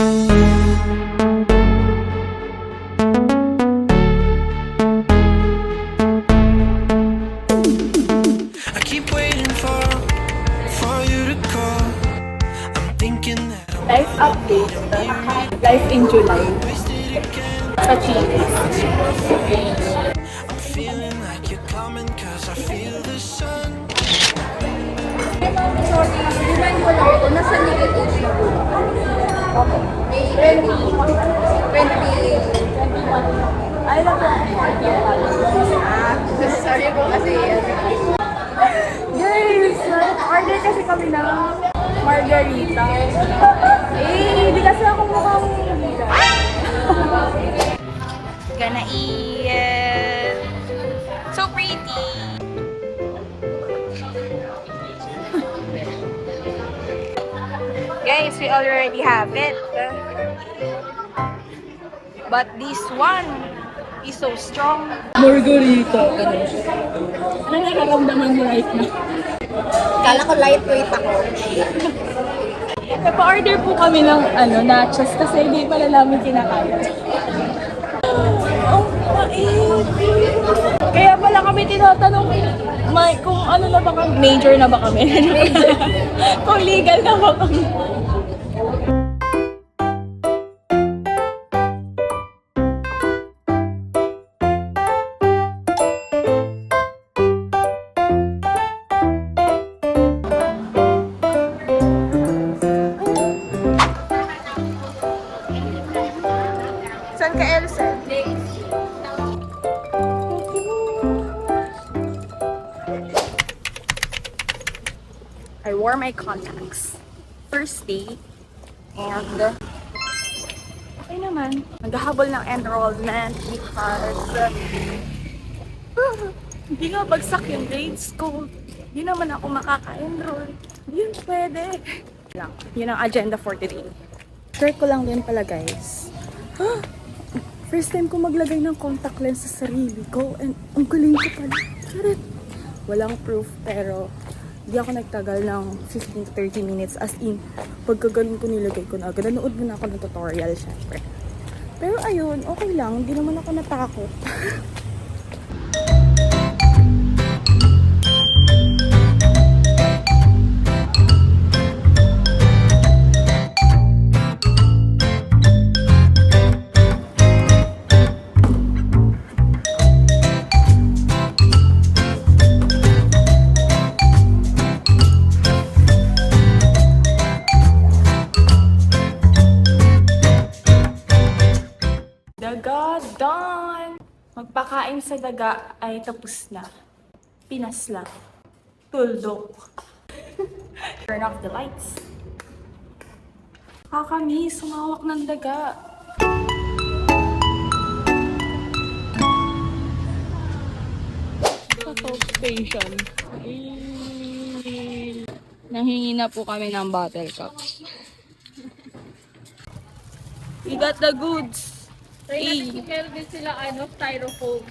I keep waiting for you to call. I'm thinking that I'm Life update. Life in July. wasted again. Sa Chili's. I'm feeling like you're coming 'cause I feel the sun. Sorry, remind ko lang po, nasa legal age na po. Okay. 21. Ay, lang po. Sorry po kasi. Guys, order kasi kami ng margarita. Hindi kasi ako mukhang Gonna eat. So pretty. Guys, we already have it. But this one is so strong. margarita. Ano nararamdaman mo right now? Kala ko lightweight ako. Napa-order po kami ng nachos kasi hindi pala namin kinakaya. Ang pait! Kaya pala kami tinatanong kung ano na ba kami, major na ba kami? Kung legal na ba kami? Saan ka, Elsa? I wore my contacts. First day. And okay naman. Naghahabol ng enrollment because hindi nga bagsak yung grades ko. Hindi naman ako makaka-enroll. Hindi yun pwede. Lang. Yun ang agenda for today. Share ko lang din pala, guys. First time ko maglagay ng contact lens sa sarili ko and ang galing ko pala. Charot. Walang proof pero hindi ako nagtagal ng 15 to 30 minutes as in pagkaganon ko nilagay ko na agad. Nanood mo na ako ng tutorial syempre. Pero ayun, okay lang. Hindi naman ako natakot. Daga, done! Magpakain sa daga ay tapos na. Pinas lang. Tuldok. Turn off the lights. Kakamiss, sumawak ng daga. Sa Coke Station. Nanghingi na po kami ng bottle cups. We got the goods. Meron din sila styrofoam.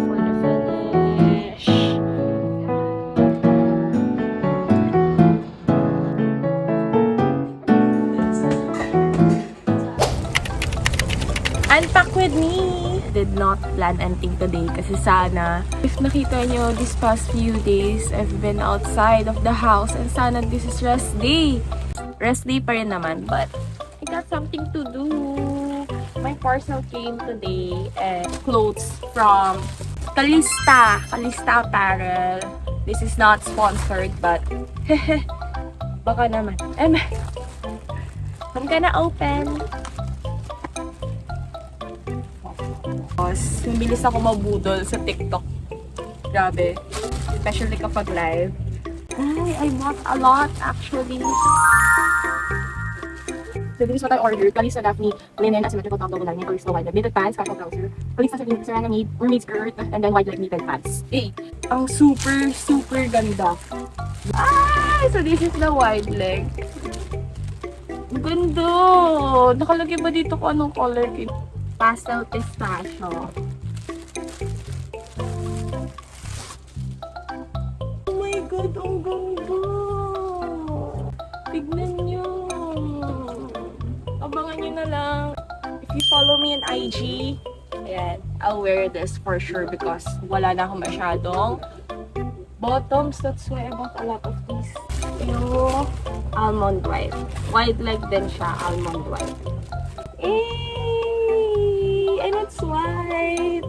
For the finish. Unpack with me! Did not plan anything today kasi sana if nakita nyo this past few days I've been outside of the house and sana this is rest day. Rest day pa rin naman, but I got something to do. My parcel came today and clothes from Calista Apparel. This is not sponsored, but baka naman. I'm gonna open. Bilis ako mabudol sa TikTok. Grabe. Especially kapag live. I bought a lot actually. So this is what I ordered. Kalisa Daphne linen asymmetrical top double lining, Calista wide leg knitted pants, casual trouser. Kalista ceramic mermaid skirt, and then wide leg knitted pants. Ang super ganda. So this is the wide leg. Ang ganda! Nakalagay ba dito kung anong color? Pastel pistachio. Oh my God, ang ganda! Tignan nyo. Abangan nyo na lang. If you follow me on IG, ayan, I'll wear this for sure because wala na akong masyadong bottoms. That's why I bought a lot of these. Yung almond white. White leg din siya, almond white. And it's white.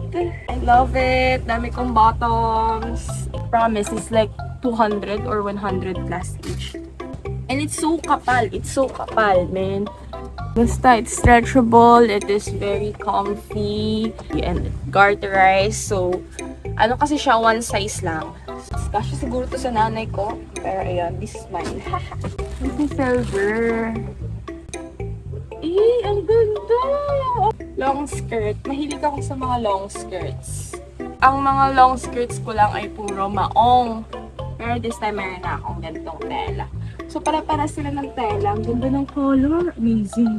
I love it. Dami kong bottoms. Promise, it's like 200 or 100 plus each. And it's so kapal. It's so kapal, man. Basta, it's stretchable. It is very comfy. And garterized. So, ano kasi siya, one size lang. Kasi siguro to sa nanay ko. Pero ayan, this is mine. This is silver. Ang ganda! Long skirt. Mahilig ako sa mga long skirts. Ang mga long skirts ko lang ay puro maong. Pero this time meron na akong ganitong tela. So para sila ng tela. Ang ganda ng color. Amazing.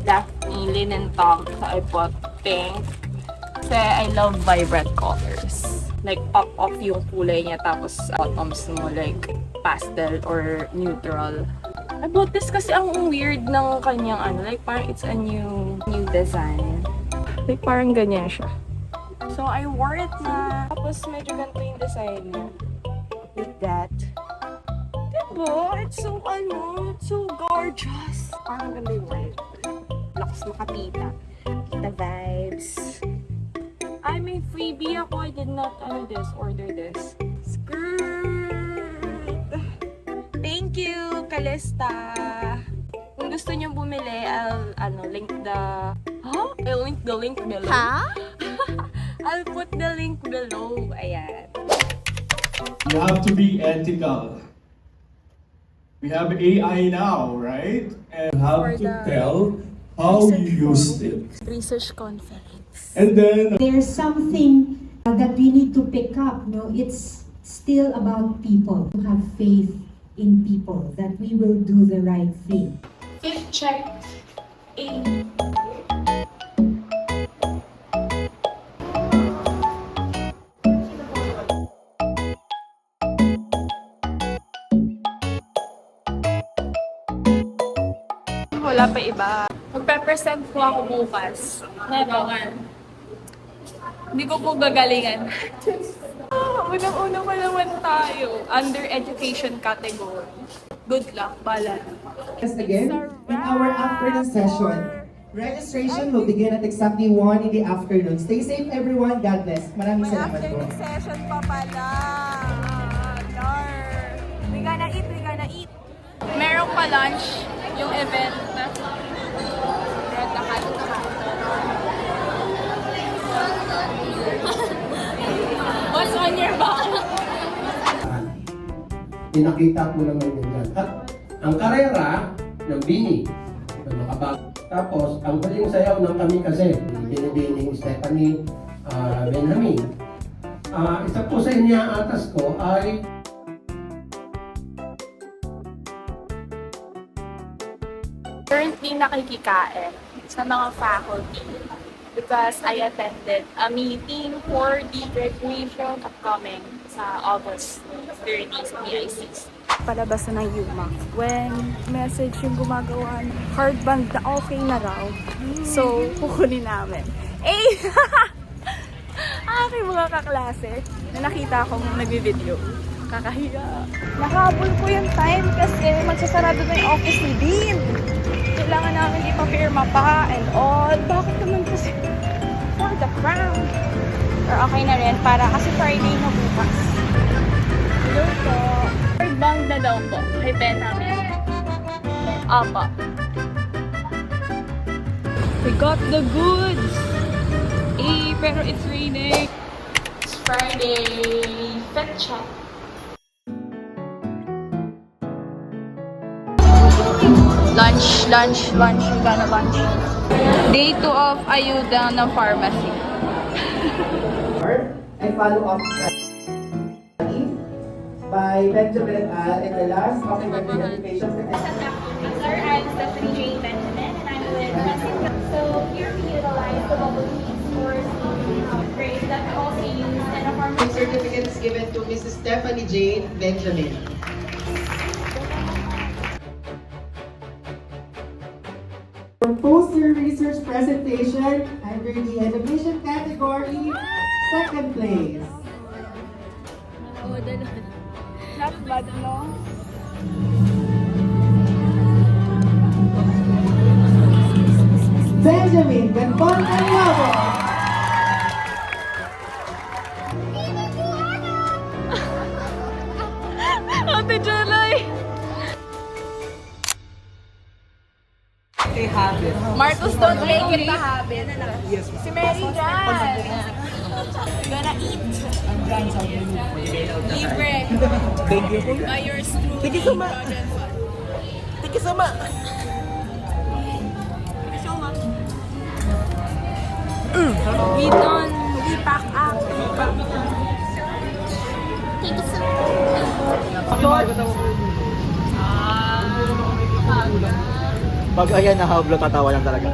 Daphne linen top. So I bought pink. Kasi I love vibrant colors. Like pop off yung kulay niya. Tapos bottoms mo like pastel or neutral. I bought this kasi ang weird ng kanyang ano. Like parang it's a new design. Like parang ganyan siya. So I wore it na. Tapos medyo ganito yung design niya. With that. Diba? It's so it's so gorgeous. Parang ganda yung white. Lakas makapita. Kita vibes. Ay, may freebie ako. I did not order this. Skirt! Thank you, Calista! Kung gusto niyo bumili, I'll link the... I'll link the link below. I'll put the link below. Ayan. You have to be ethical. We have AI now, right? And you have to tell how you used it. Research conference. And then There's something that we need to pick up. No, it's still about people. To have faith in people that we will do the right thing. Fit check. Wala pa iba. Magpe-present po ako bukas. Neto. Hindi ko po gagalingan. Unang-una pa naman tayo. Under education category. Good luck, bala. Yes, again, in our afternoon session. Registration will begin at exactly 1 in the afternoon. Stay safe, everyone. God bless. Maraming salamat po. Session pa pala. We gonna eat. Meron pa lunch yung event. What's on your back? Pinakita ko naman yun dyan. At ang karera ng Bini, ng nakabag. Tapos, ang huling sayaw ng kami kasi, binibining Stephanie Benjamin. Isa po sa iniaatas ko ay Currently nakikikain sa mga faculty because I attended a meeting for the graduation upcoming sa August 30 sa PICC. Palabas na ng UMAC. When message yung gumagawa, hardband na okay na raw. So, kukunin namin. Aking mga kaklase na nakita akong nagbi-video. Kakahiya. Nahabol ko yung time kasi magsasarado na yung office ni Dean. Kailangan namin ipapirma pa and all. Bakit naman kasi for the crown? Or okay na rin para kasi Friday na bukas. Hello po. Hardbound na daw po kay Benjamin. Apa. We got the goods! Pero it's raining. It's Friday. Fit check. Lunch. We're gonna lunch. Day 2 of Ayuda ng pharmacy. I follow up by Benjamin Al and the last of the notifications. Sir, I'm Stephanie Jane Benjamin, and I'm with Mexico. So here we utilize the bubble tea for grades that we also use in a pharmacy. Certificate is given to Mrs. Stephanie Jane Benjamin. Poster research presentation under the education category, second place. Not bad, no? Benjamin Ganton Aliabo. Ate Jalay! Marcos, don't make it a habit. Si Mary Jan! Gonna eat. Libre. Thank you. By yours truly. Thank you so much. Thank you so much. Thank you so much. We done. We pack up. Thank you so much. Pag ayan na hablo, tatawa lang talaga.